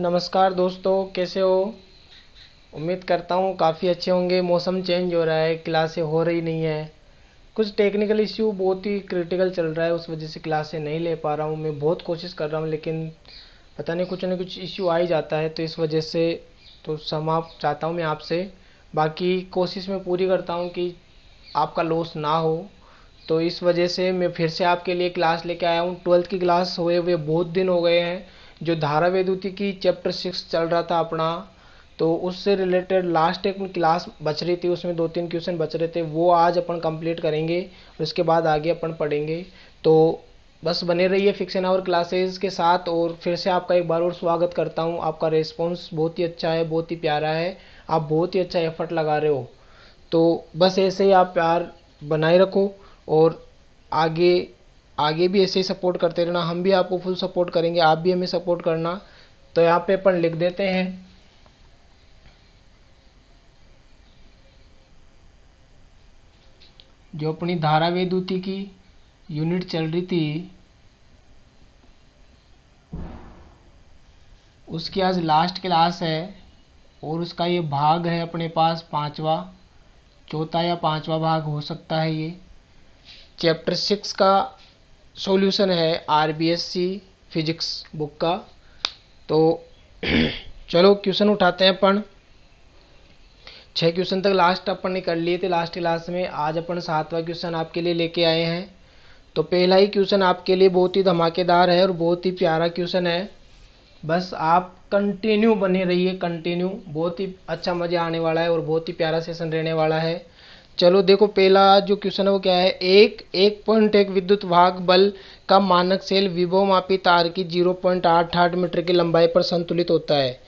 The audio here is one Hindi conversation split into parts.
नमस्कार दोस्तों, कैसे हो। उम्मीद करता हूँ काफ़ी अच्छे होंगे। मौसम चेंज हो रहा है, क्लासें हो रही नहीं है। कुछ टेक्निकल इश्यू बहुत ही क्रिटिकल चल रहा है, उस वजह से क्लासें नहीं ले पा रहा हूँ। मैं बहुत कोशिश कर रहा हूँ लेकिन पता नहीं कुछ ना कुछ इश्यू आ ही जाता है, तो इस वजह से तो समाप्त चाहता हूँ मैं आपसे। बाकी कोशिश मैं पूरी करता हूँ कि आपका लॉस ना हो। तो इस वजह से मैं फिर से आपके लिए क्लास लेके आया हूँ। 12th की क्लास हुए हुए बहुत दिन हो गए हैं। जो धारा वेदुति की चैप्टर 6 चल रहा था अपना, तो उससे रिलेटेड लास्ट एक क्लास बच रही थी, उसमें 2-3 क्वेश्चन बच रहे थे, वो आज अपन कंप्लीट करेंगे और उसके बाद आगे अपन पढ़ेंगे। तो बस बने रहिए फिक्शन आवर क्लासेस के साथ। और फिर से आपका एक बार और स्वागत करता हूँ। आपका रिस्पॉन्स बहुत ही अच्छा है, बहुत ही प्यारा है। आप बहुत ही अच्छा एफर्ट लगा रहे हो। तो बस ऐसे ही आप प्यार बनाए रखो और आगे आगे भी ऐसे ही सपोर्ट करते रहना। हम भी आपको फुल सपोर्ट करेंगे, आप भी हमें सपोर्ट करना। तो यहाँ पे अपन लिख देते हैं, जो अपनी धारा वेदुति की यूनिट चल रही थी उसकी आज लास्ट क्लास है। और उसका ये भाग है अपने पास पांचवा, चौथा या पांचवा भाग हो सकता है। ये चैप्टर 6 का सॉल्यूशन है आरबीएससी फिजिक्स बुक का। तो चलो क्वेश्चन उठाते हैं अपन। 6 क्वेश्चन तक लास्ट अपन ने कर लिए थे लास्ट क्लास में। आज अपन 7वां क्वेश्चन आपके लिए लेके आए हैं। तो पहला ही क्वेश्चन आपके लिए बहुत ही धमाकेदार है और बहुत ही प्यारा क्वेश्चन है। बस आप कंटिन्यू बने रहिए, कंटिन्यू। बहुत ही अच्छा मजा आने वाला है और बहुत ही प्यारा सेशन रहने वाला है। चलो देखो, पहला जो क्वेश्चन है वो क्या है। एक 1.1 विद्युत वाहक बल का मानक सेल विभवमापी तार की 0.88 मीटर की लंबाई पर संतुलित होता है।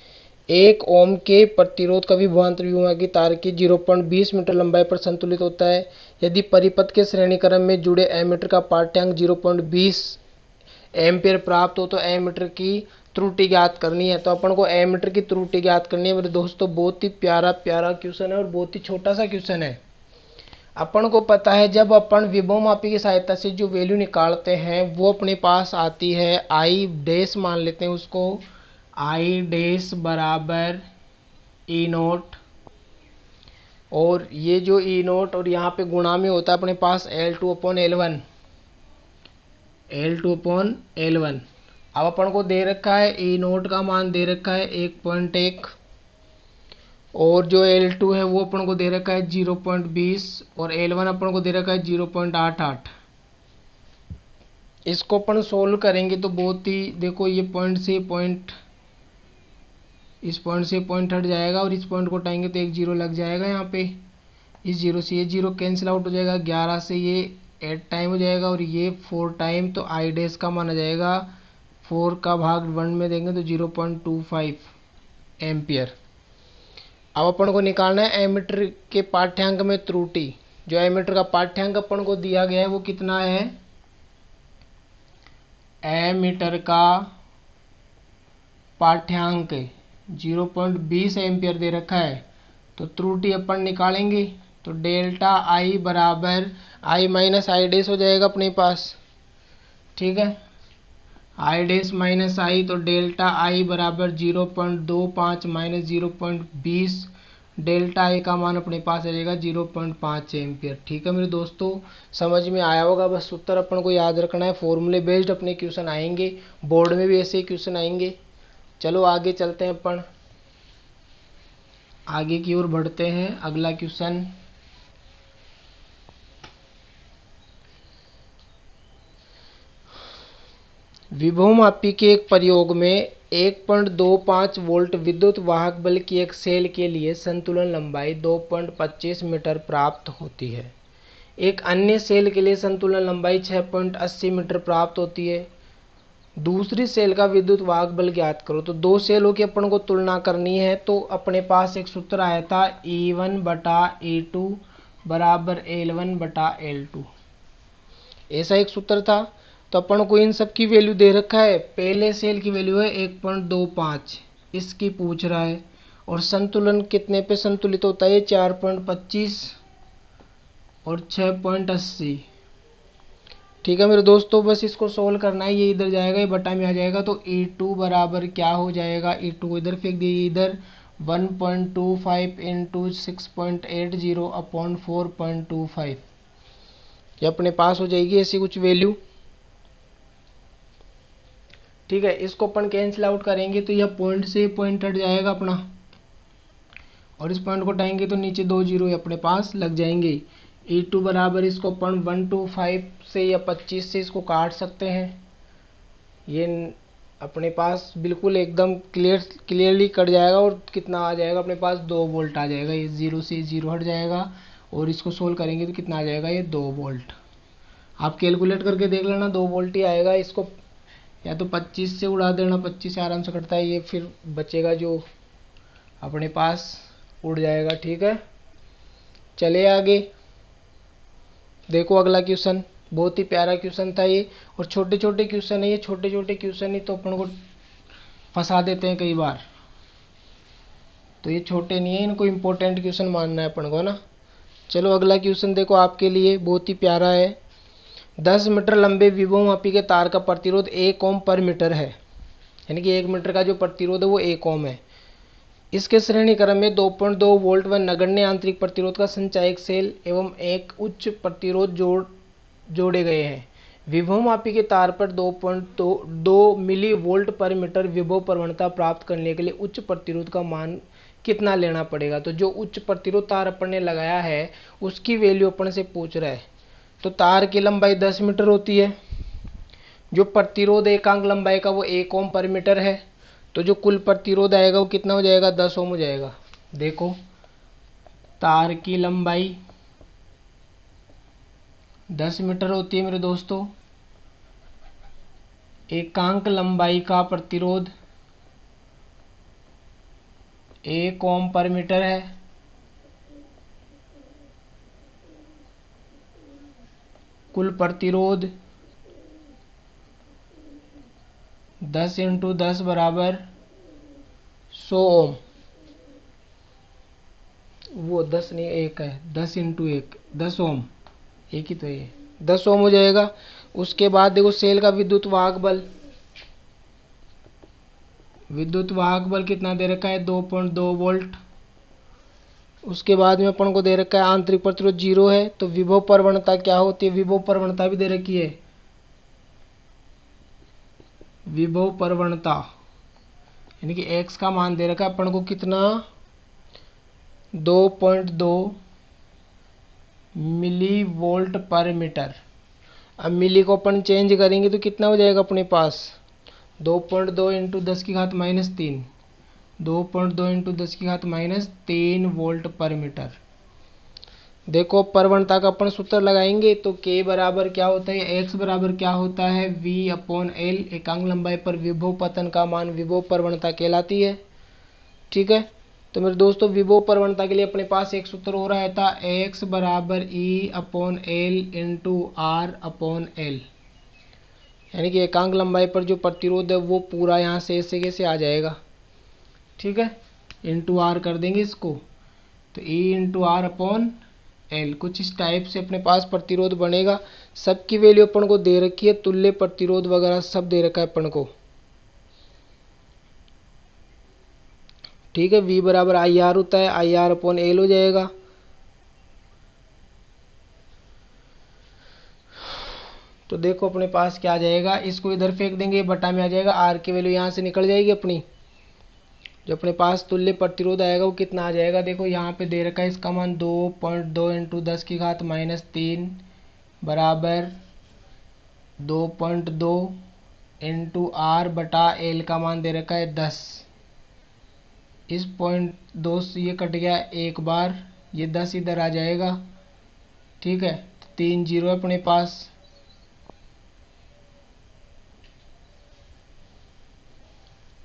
1 ओम के प्रतिरोध का विभवांतर विभवमापी तार की 0.20 मीटर लंबाई पर संतुलित होता है। यदि परिपथ के श्रेणी क्रम में जुड़े एमीटर का पाठ्यांक 0.20 एम्पियर प्राप्त हो तो एमीटर की त्रुटि ज्ञात करनी है। तो अपन को एमीटर की त्रुटि ज्ञात करनी है मेरे दोस्तों। बहुत ही प्यारा प्यारा क्वेश्चन है और बहुत ही छोटा सा क्वेश्चन है। अपन को पता है जब अपन विभवमापी की सहायता से जो वैल्यू निकालते हैं वो अपने पास आती है आई डैश, मान लेते हैं उसको आई डैश बराबर ई नोट। और ये जो ई नोट और यहाँ पे गुणा में होता है अपने पास L2/L1, L2/L1। अब अपन को दे रखा है ई नोट का मान दे रखा है 1.1 और जो L2 है वो अपन को दे रखा है 0.20 और L1 अपन को दे रखा है 0.88। इसको अपन सोल्व करेंगे तो बहुत ही, देखो ये पॉइंट से पॉइंट, इस पॉइंट से पॉइंट हट जाएगा और इस पॉइंट को उठाएंगे तो एक जीरो लग जाएगा यहाँ पे। इस जीरो से ये जीरो कैंसिल आउट हो जाएगा, 11 से ये 8 टाइम हो जाएगा और ये 4 टाइम। तो आई डैश का मान आ जाएगा 4 का भाग 1 में देंगे तो 0.25 एम्पियर। अब अपन को निकालना है एमीटर के पाठ्यांक में त्रुटि। जो एमीटर का पाठ्यांक अपन को दिया गया है वो कितना है, एमीटर का पाठ्यांक 0.20 एम्पियर दे रखा है। तो त्रुटि अपन निकालेंगे तो डेल्टा आई बराबर आई माइनस आई डैश हो जाएगा अपने पास। ठीक है, आई डैश माइनस आई, तो डेल्टा आई बराबर 0.25 माइनस 0.20, डेल्टा आई का मान अपने पास आ जाएगा 0.5 एम्पियर। ठीक है मेरे दोस्तों, समझ में आया होगा। बस उत्तर अपन को याद रखना है। फॉर्मूले बेस्ड अपने क्वेश्चन आएंगे, बोर्ड में भी ऐसे ही क्वेश्चन आएंगे। चलो आगे चलते हैं, अपन आगे की ओर बढ़ते हैं। अगला क्वेश्चन, विभवमापी के एक प्रयोग में 1.25 वोल्ट विद्युत वाहक बल की एक सेल के लिए संतुलन लंबाई 2.25 मीटर प्राप्त होती है। एक अन्य सेल के लिए संतुलन लंबाई 6.80 मीटर प्राप्त होती है। दूसरी सेल का विद्युत वाहक बल ज्ञात करो। तो दो सेलों की अपन को तुलना करनी है। तो अपने पास एक सूत्र आया था E1/E2 बराबर L1/L2, ऐसा एक सूत्र था। तो अपन को इन सब की वैल्यू दे रखा है। पहले सेल की वैल्यू है 1.25, इसकी पूछ रहा है। और संतुलन कितने पे संतुलित होता है, 4.25 और 6.80। ठीक है मेरे दोस्तों, बस इसको सोल्व करना है। ये इधर जाएगा, ये बटा में आ जाएगा, तो E2 बराबर क्या हो जाएगा, E2 को इधर फेंक दिए, इधर 1.25 इंटू 6.80 अपॉन 4.25, ये अपने पास हो जाएगी ऐसी कुछ वैल्यू। ठीक है, इसको अपन कैंसिल आउट करेंगे तो यह पॉइंट से पॉइंट हट जाएगा अपना, और इस पॉइंट को हटाएंगे तो नीचे 2 जीरो अपने पास लग जाएंगे। E2 बराबर इसको अपन 125 से या 25 से इसको काट सकते हैं। ये अपने पास बिल्कुल एकदम क्लियरली कट जाएगा, और कितना आ जाएगा अपने पास, 2 वोल्ट आ जाएगा। ये 0 से 0 हट जाएगा, और इसको सोल्व करेंगे तो कितना आ जाएगा, ये 2 वोल्ट। आप कैलकुलेट करके देख लेना, 2 वोल्ट ही आएगा। इसको या तो 25 से उड़ा देना, 25 से आराम से कटता है, ये फिर बचेगा जो अपने पास उड़ जाएगा। ठीक है, चले आगे। देखो अगला क्वेश्चन, बहुत ही प्यारा क्वेश्चन था ये, और छोटे छोटे क्वेश्चन है ये, छोटे छोटे क्वेश्चन ही तो अपन को फंसा देते हैं कई बार, तो ये छोटे नहीं है, इनको इम्पोर्टेंट क्वेश्चन मानना है अपन को ना। चलो अगला क्वेश्चन देखो आपके लिए, बहुत ही प्यारा है। 10 मीटर लंबे विभवमापी के तार का प्रतिरोध 1 ओम पर मीटर है, यानी कि 1 मीटर का जो प्रतिरोध है वो 1 ओम है। इसके श्रेणी क्रम में 2.2 वोल्ट व नगण्य आंतरिक प्रतिरोध का संचायक सेल एवं एक उच्च प्रतिरोध जोड़े गए हैं। विभवमापी के तार पर 2.2 मिली वोल्ट पर मीटर विभव प्रवणता प्राप्त करने के लिए उच्च प्रतिरोध का मान कितना लेना पड़ेगा। तो जो उच्च प्रतिरोध तार अपन ने लगाया है उसकी वैल्यू अपन से पूछ रहा है। तो तार की लंबाई 10 मीटर होती है, जो प्रतिरोध एकांक लंबाई का वो 1 ओम पर मीटर है, तो जो कुल प्रतिरोध आएगा वो कितना हो जाएगा, 10 ओम हो जाएगा। देखो तार की लंबाई 10 मीटर होती है मेरे दोस्तों, एकांक लंबाई का प्रतिरोध 1 ओम पर मीटर है, कुल प्रतिरोध 10 इंटू 10 बराबर 100 ओम, वो 10 नहीं 1 है, 10 इंटू 1 10 ओम, एक ही तो ये 10 ओम हो जाएगा। उसके बाद देखो सेल का विद्युत वाहक बल, विद्युत वाहक बल कितना दे रखा है, 2.2 वोल्ट। उसके बाद में अपन को दे रखा है आंतरिक प्रतिरोध 0 है, तो विभव प्रवणता क्या होती है, विभव प्रवणता भी दे रखी है, विभव प्रवणता यानी कि x का मान दे रखा है अपन को कितना, 2.2 मिली वोल्ट पर मीटर। अब मिली को अपन चेंज करेंगे तो कितना हो जाएगा अपने पास, 2.2 इंटू 10 की घात -3, 2.2 इंटू 10 की घात -3 वोल्ट पर मीटर। देखो प्रवणता का अपन सूत्र लगाएंगे तो k बराबर क्या होता है, x बराबर क्या होता है, v अपॉन एल, एकांक लंबाई पर विभव पतन का मान विभव प्रवणता कहलाती है। ठीक है, तो मेरे दोस्तों विभव प्रवणता के लिए अपने पास एक सूत्र हो रहा था, x बराबर e upon l into r upon l, यानी कि एकांक लंबाई पर जो प्रतिरोध है वो पूरा यहाँ से ऐसे कैसे आ जाएगा। ठीक है, इंटू आर कर देंगे इसको, तो e into r upon l, कुछ इस टाइप से अपने पास प्रतिरोध बनेगा। सबकी वैल्यू अपन को दे रखी है, तुल्य प्रतिरोध वगैरह सब दे रखा है अपन को। ठीक है, V बराबर आई आर होता है, आई आर अपॉन एल हो जाएगा। तो देखो अपने पास क्या आ जाएगा, इसको इधर फेंक देंगे, बटा में आ जाएगा, आर की वैल्यू यहाँ से निकल जाएगी अपनी, जो अपने पास तुल्य प्रतिरोध आएगा वो कितना आ जाएगा। देखो यहाँ पे दे रखा है इसका मान 2.2 इंटू 10 की घात -3 बराबर 2.2 इंटू आर बटा एल का मान दे रखा है 10। इस 0.2 से ये कट गया एक बार, ये 10 इधर आ जाएगा। ठीक है, 3 जीरो है अपने पास,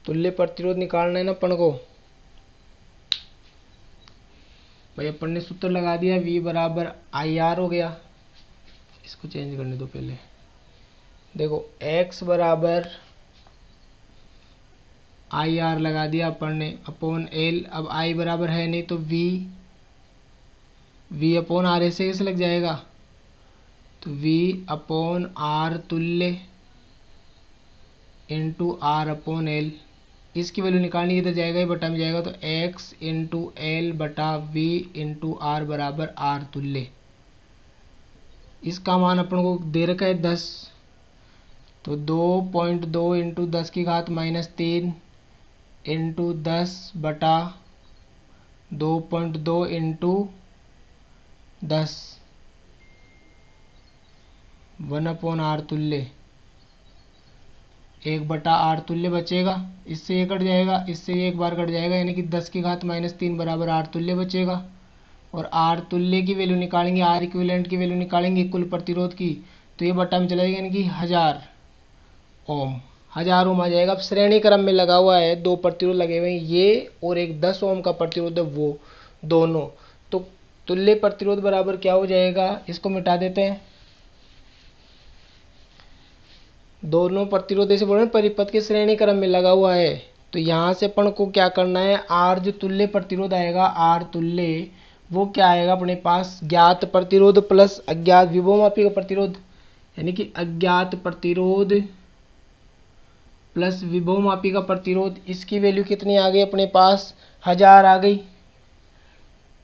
तुल्य प्रतिरोध निकालना है ना अपन को। भाई अपन ने सूत्र लगा दिया, V बराबर आई आर हो गया, इसको चेंज करने दो पहले। देखो x बराबर आई आर लगा दिया अपन ने अपॉन एल, अब I बराबर है नहीं तो V अपॉन आर ऐसे कैसे लग जाएगा, तो V अपॉन R तुल्य इंटू R अपॉन L, इसकी वैल्यू निकालनी है तो जाएगा ही बटा में जाएगा, तो X इंटू L बटा V इंटू R बराबर R तुल्य। इसका मान अपन को दे रखा है 10, तो 2.2 इंटू 10 की घात -3 इंटू 10 बटा 2.2 इंटू 10 1 अपॉन R तुल्य, 1 बटा R तुल्य बचेगा, इससे ये कट जाएगा, इससे ये एक बार कट जाएगा, यानी कि 10 की घात -3 बराबर R तुल्य बचेगा। और R तुल्य की वैल्यू निकालेंगे, R इक्विवेलेंट की वैल्यू निकालेंगे कुल प्रतिरोध की, तो ये बटा में चला जाएगा, यानी कि 1000 ओम, 1000 ओम आ जाएगा। अब श्रेणी क्रम में लगा हुआ है, दो प्रतिरोध लगे हुए हैं, ये और एक 10 ओम का प्रतिरोध है, वो दोनों, तो तुल्य प्रतिरोध बराबर क्या हो जाएगा, इसको मिटा देते हैं। दोनों प्रतिरोध ऐसे बोल रहे हैं परिपथ के श्रेणी क्रम में लगा हुआ है, तो यहाँ से अपन को क्या करना है, आर जो तुल्य प्रतिरोध आएगा, आर तुल्य वो क्या आएगा अपने पास, ज्ञात प्रतिरोध प्लस अज्ञात विभवमापी का प्रतिरोध, यानी कि अज्ञात प्रतिरोध प्लस विभवमापी का प्रतिरोध, इसकी वैल्यू कितनी आ गई अपने पास, 1000 आ गई,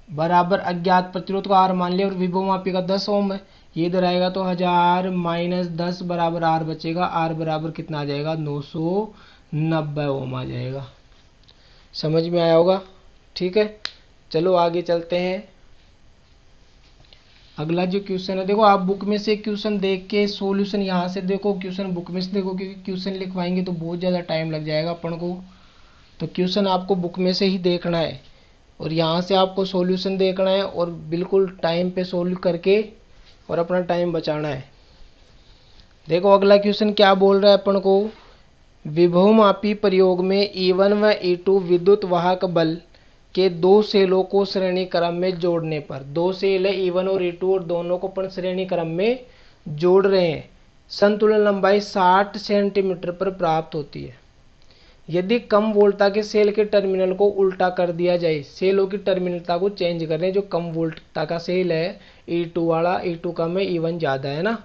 बराबर अज्ञात प्रतिरोध का आर मान लिया और विभवमापी का 10 ओम है, ये इधर आएगा तो 1000 माइनस 10 बराबर आर बचेगा, आर बराबर कितना आ जाएगा, 990 ओम आ जाएगा। समझ में आया होगा, ठीक है। चलो आगे चलते हैं। अगला जो क्वेश्चन है, देखो आप बुक में से क्वेश्चन देख के सॉल्यूशन यहाँ से देखो, क्वेश्चन बुक में से देखो, क्योंकि क्वेश्चन लिखवाएंगे तो बहुत ज़्यादा टाइम लग जाएगा अपन को, तो क्वेश्चन आपको बुक में से ही देखना है और यहाँ से आपको सॉल्यूशन देखना है और बिल्कुल टाइम पे सोल्व करके और अपना टाइम बचाना है। देखो अगला क्वेश्चन क्या बोल रहा है अपन को, विभवमापी प्रयोग में E1 व E2 विद्युत वाहक बल के दो सेलों को श्रेणी क्रम में जोड़ने पर, दो सेल है E1 और E2 और दोनों को अपन श्रेणी क्रम में जोड़ रहे हैं, संतुलन लंबाई 60 सेंटीमीटर पर प्राप्त होती है। यदि कम वोल्टता के सेल के टर्मिनल को उल्टा कर दिया जाए, सेलों की टर्मिनलता को चेंज कर रहे हैं, जो कम वोल्टता का सेल है E2 वाला, E2 कम है E1 ज्यादा है ना,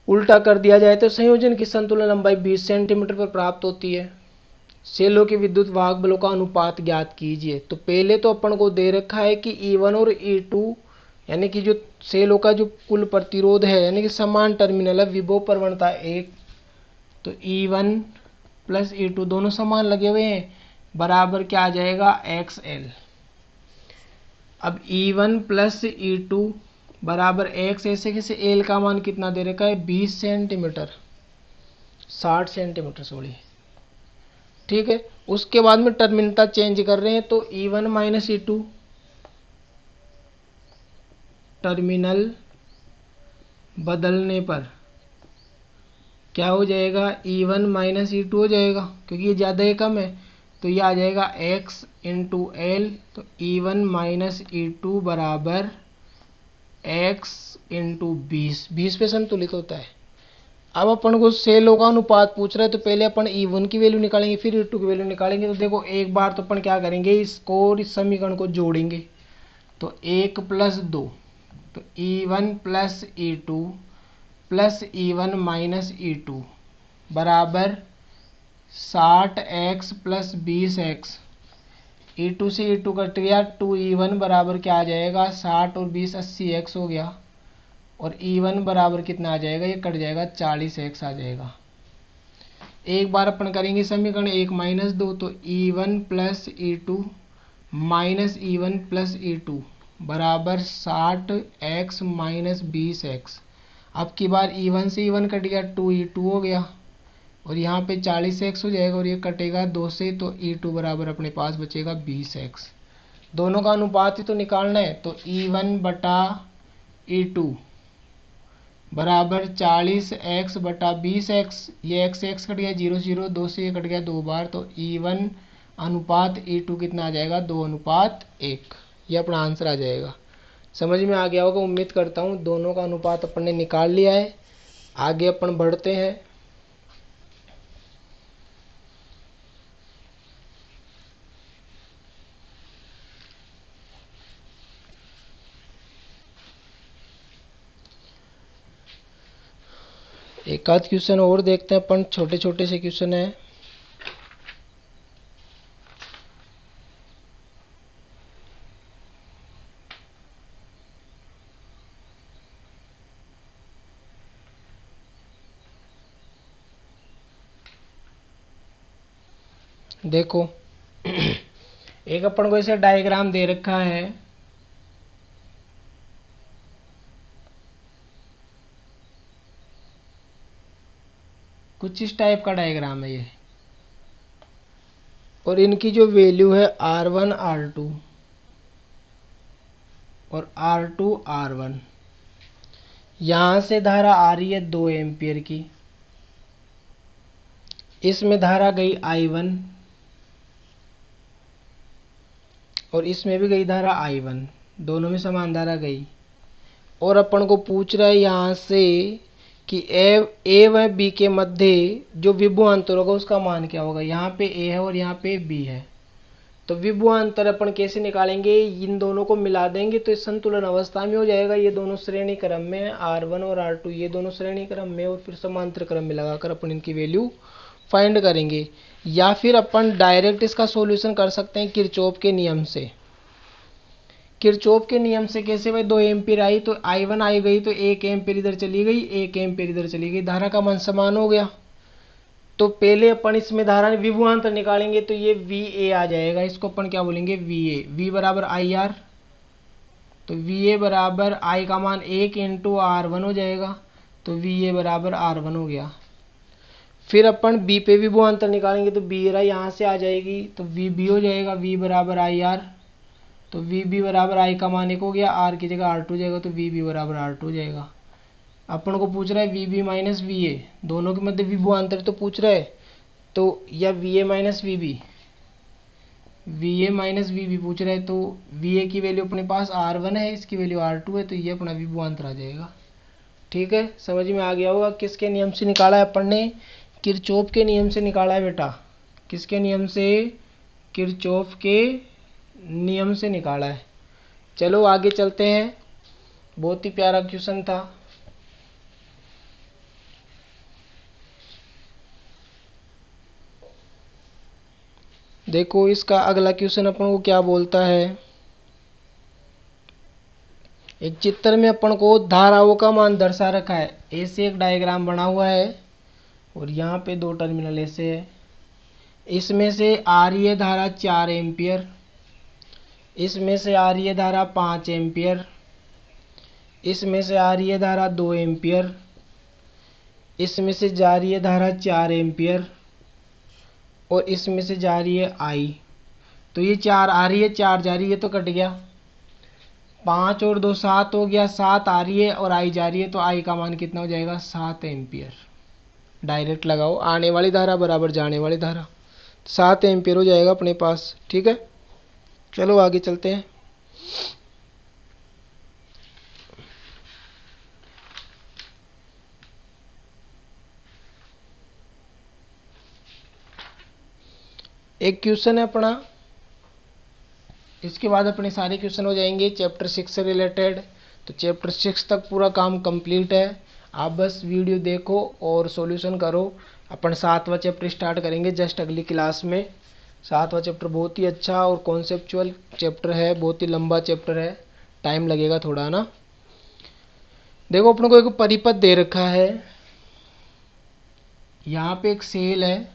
उल्टा कर दिया जाए तो संयोजन की संतुलन लंबाई 20 सेंटीमीटर पर प्राप्त होती है। सेलों के विद्युत वाहक बलों का अनुपात ज्ञात कीजिए। तो पहले तो अपन को दे रखा है कि E1 और E2 यानी कि जो सेलों का जो कुल प्रतिरोध है, यानी कि समान टर्मिनल है, विभव प्रवणता 1, तो E1 प्लस E2 दोनों समान लगे हुए हैं, बराबर क्या आ जाएगा, XL। अब E1 प्लस E2 बराबर x, ऐसे कैसे, L का मान कितना दे रखा है, 20 सेंटीमीटर, 60 सेंटीमीटर सॉरी, ठीक है। उसके बाद में टर्मिनलता चेंज कर रहे हैं, तो E1 माइनस E2 टर्मिनल बदलने पर क्या हो जाएगा, E1 माइनस E2 हो जाएगा, क्योंकि ये ज़्यादा है कम है, तो ये आ जाएगा x इंटू एल, तो E1 माइनस E2 बराबर x इंटू 20 पे संतुलित होता है। अब अपन को सेलों का अनुपात पूछ रहा है, तो पहले अपन E1 की वैल्यू निकालेंगे, फिर E2 की वैल्यू निकालेंगे। तो देखो एक बार तो अपन क्या करेंगे, इसको और इस समीकरण को जोड़ेंगे, तो 1 प्लस 2, तो E1 plus E2 plus E1 minus E2 बराबर 60x प्लस 20x, E2 से E2 कट गया, 2E1 बराबर क्या आ जाएगा, 60 और 20 80x हो गया, और E1 बराबर कितना आ जाएगा, ये कट जाएगा 40x आ जाएगा। एक बार अपन करेंगे समीकरण 1 माइनस 2, तो E1 plus E2 minus E1 plus E2 बराबर 60x माइनस 20x। अब की बार E1 से E1 कट गया, 2E2 हो गया, और यहाँ पे 40x हो जाएगा, और ये कटेगा 2 से, तो E2 बराबर अपने पास बचेगा 20x। दोनों का अनुपात ही तो निकालना है, तो E1 बटा E2 बराबर 40x बटा 20x, ये x से x कट गया 0 0, 2 से ये कट गया 2 बार, तो E1 अनुपात E2 कितना आ जाएगा, 2:1। ये अपना आंसर आ जाएगा। समझ में आ गया होगा, उम्मीद करता हूँ। दोनों का अनुपात अपन ने निकाल लिया है, आगे अपन बढ़ते हैं। एक आध क्वेश्चन और देखते हैं अपन, छोटे छोटे से क्वेश्चन है। देखो एक अपन को ऐसे डायग्राम दे रखा है, कुछ इस टाइप का डायग्राम है ये, और इनकी जो वैल्यू है R1 R2 और R2 R1, यहां से धारा आ रही है 2 एम्पियर की, इसमें धारा गई I1 और इसमें भी गई धारा I1, दोनों में समान धारा गई। और अपन को पूछ रहा है यहां से कि ए व बी के मध्य जो विभवांतर होगा उसका मान क्या होगा। यहाँ पे ए है और यहाँ पे बी है, तो विभवांतर अपन कैसे निकालेंगे, इन दोनों को मिला देंगे तो इस संतुलन अवस्था में हो जाएगा। ये दोनों श्रेणी क्रम में, R1 और R2 ये दोनों श्रेणी क्रम में, और फिर समांतर क्रम में लगाकर अपन इनकी वैल्यू फाइंड करेंगे। या फिर अपन डायरेक्ट इसका सॉल्यूशन कर सकते हैं किरचॉफ के नियम से। किरचॉफ के नियम से कैसे भाई, 2 एम्पीयर आई तो I1 आई गई तो 1 एम्पीयर इधर चली गई, 1 एम्पीयर इधर चली गई, धारा का मान समान हो गया। तो पहले अपन इसमें धारा विभवांतर निकालेंगे तो ये VA आ जाएगा, इसको अपन क्या बोलेंगे VA, V बराबर IR, तो VA बराबर I का मान 1 इंटू R1 हो जाएगा, तो VA बराबर R1 हो गया। फिर अपन B पे विभवांतर निकालेंगे तो B यहाँ से आ जाएगी, तो VB हो जाएगा, V बराबर IR, तो VB बराबर I का मान 1 हो गया, R की जगह R2 जाएगा, तो VB बराबर R2 हो जाएगा। अपन को पूछ रहा है VB माइनस VA, दोनों के मध्य विभवांतर तो पूछ रहा है, तो या VA minus VB, VA minus VB पूछ रहा है, तो VA की वैल्यू अपने पास R1 है, इसकी वैल्यू R2 है, तो ये अपना विभवांतर आ जाएगा। ठीक है, समझ में आ गया होगा। किसके नियम से निकाला है अपन ने, किरचॉफ के नियम से निकाला है बेटा। किसके नियम से, किरचॉफ के नियम से निकाला है। चलो आगे चलते हैं, बहुत ही प्यारा क्वेश्चन था। देखो इसका अगला क्वेश्चन अपन को क्या बोलता है। एक चित्र में अपन को धाराओं का मान दर्शा रखा है, ऐसे एक डायग्राम बना हुआ है और यहाँ पे 2 टर्मिनल ऐसे है। इसमें से आ रही है धारा 4 एम्पियर, इसमें से आ रही है धारा 5 एम्पियर, इसमें से आ रही है धारा 2 एम्पियर, इसमें से जा रही है धारा 4 एम्पियर और इसमें से जा रही है I। तो ये 4 आ रही है, 4 जा रही है, तो कट गया। 5 और 2 7 हो गया, 7 आ रही है और I जा रही है, तो I का मान कितना हो जाएगा, 7 एम्पियर। डायरेक्ट लगाओ, आने वाली धारा बराबर जाने वाली धारा, 7 एम्पियर हो जाएगा अपने पास। ठीक है, चलो आगे चलते हैं। एक क्वेश्चन है अपना, इसके बाद अपने सारे क्वेश्चन हो जाएंगे चैप्टर 6 से रिलेटेड। तो चैप्टर 6 तक पूरा काम कंप्लीट है, आप बस वीडियो देखो और सॉल्यूशन करो। अपन 7वां चैप्टर स्टार्ट करेंगे जस्ट अगली क्लास में। 7वां चैप्टर बहुत ही अच्छा और कॉन्सेप्चुअल चैप्टर है, बहुत ही लंबा चैप्टर है, टाइम लगेगा थोड़ा ना। देखो अपन को एक परिपथ दे रखा है, यहाँ पे एक सेल है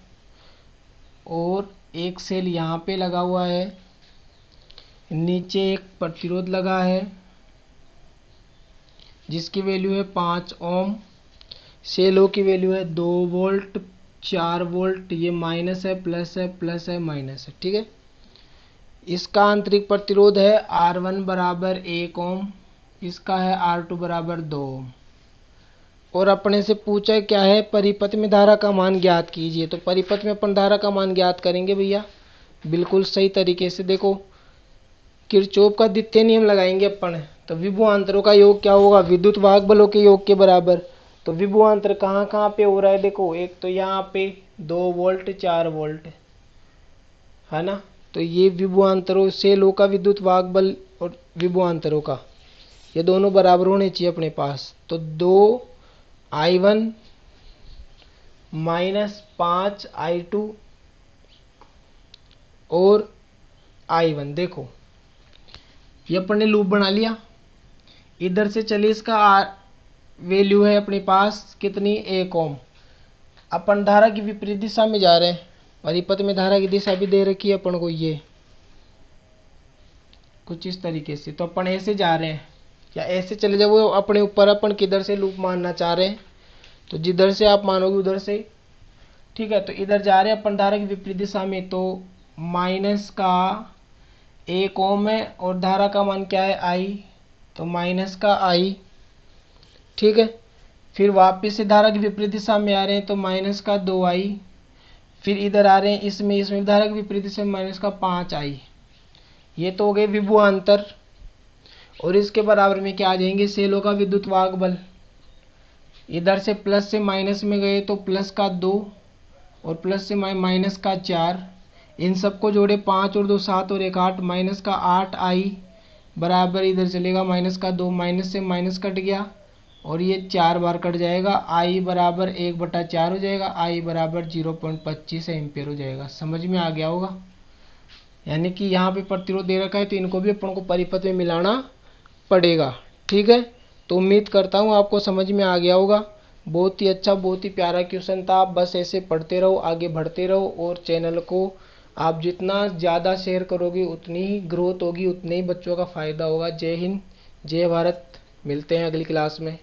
और एक सेल यहाँ पे लगा हुआ है, नीचे एक प्रतिरोध लगा है जिसकी वैल्यू है 5 ओम, सेलों की वैल्यू है 2 वोल्ट 4 वोल्ट, ये माइनस है प्लस है प्लस है माइनस है। ठीक है, इसका आंतरिक प्रतिरोध है R1 बराबर 1 ओम, इसका है R2 बराबर 2 ओम। और अपने से पूछा है क्या है, परिपथ में धारा का मान ज्ञात कीजिए। तो परिपथ में अपन धारा का मान ज्ञात करेंगे भैया बिल्कुल सही तरीके से। देखो किरचॉफ का द्वितीय नियम लगाएंगे अपन, तो विभवांतरों का योग क्या होगा, विद्युत वाहक बलों के योग के बराबर। तो विभवांतर कहाँ कहाँ पे हो रहा है, देखो एक तो यहाँ पे 2 वोल्ट 4 वोल्ट है ना, तो ये विभवांतरों सेलों का विद्युत वाहक बल और विभवांतरों का ये दोनों बराबर होने चाहिए अपने पास। तो 2 I1 -5i2 और i1। देखो ये अपन ने लूप बना लिया। इधर से चलिए इसका वैल्यू है अपने पास कितनी, 1 ओम। अपन धारा की विपरीत दिशा में जा रहे हैं, परिपथ में धारा की दिशा भी दे रखी है अपन को, ये कुछ इस तरीके से। तो अपन ऐसे जा रहे हैं या ऐसे चले जाओ, वो अपने ऊपर, अपन किधर से लूप मानना चाह रहे हैं तो जिधर से आप मानोगे उधर से, ठीक है। तो इधर जा रहे हैं अपन धारा की विपरीत दिशा में, तो माइनस का 1 ओम है और धारा का मान क्या है, आई, तो माइनस का आई, ठीक है। फिर वापस से धारा की विपरीत दिशा में आ रहे हैं तो माइनस का 2i। फिर इधर आ रहे हैं इसमें धारा की विपरीत दिशा में माइनस का 5i। ये तो हो गए विभवांतर। और इसके बराबर में क्या आ जाएंगे, सेलों का विद्युत वाहक बल। इधर से प्लस से माइनस में गए तो प्लस का 2 और प्लस से माइनस का 4, इन सबको जोड़े 5 और 2 7 और 1 8, माइनस का 8i बराबर इधर चलेगा माइनस का 2, माइनस से माइनस कट गया और ये 4 बार कट जाएगा, i बराबर 1/4 हो जाएगा, i बराबर 0.25 एम्पियर हो जाएगा। समझ में आ गया होगा। यानी कि यहाँ पे प्रतिरोध दे रखा है तो इनको भी अपन को परिपथ में मिलाना पड़ेगा, ठीक है। तो उम्मीद करता हूँ आपको समझ में आ गया होगा। बहुत ही अच्छा, बहुत ही प्यारा क्वेश्चन था। आप बस ऐसे पढ़ते रहो, आगे बढ़ते रहो और चैनल को आप जितना ज़्यादा शेयर करोगे उतनी ही ग्रोथ होगी, उतने ही बच्चों का फ़ायदा होगा। जय हिंद, जय भारत। मिलते हैं अगली क्लास में।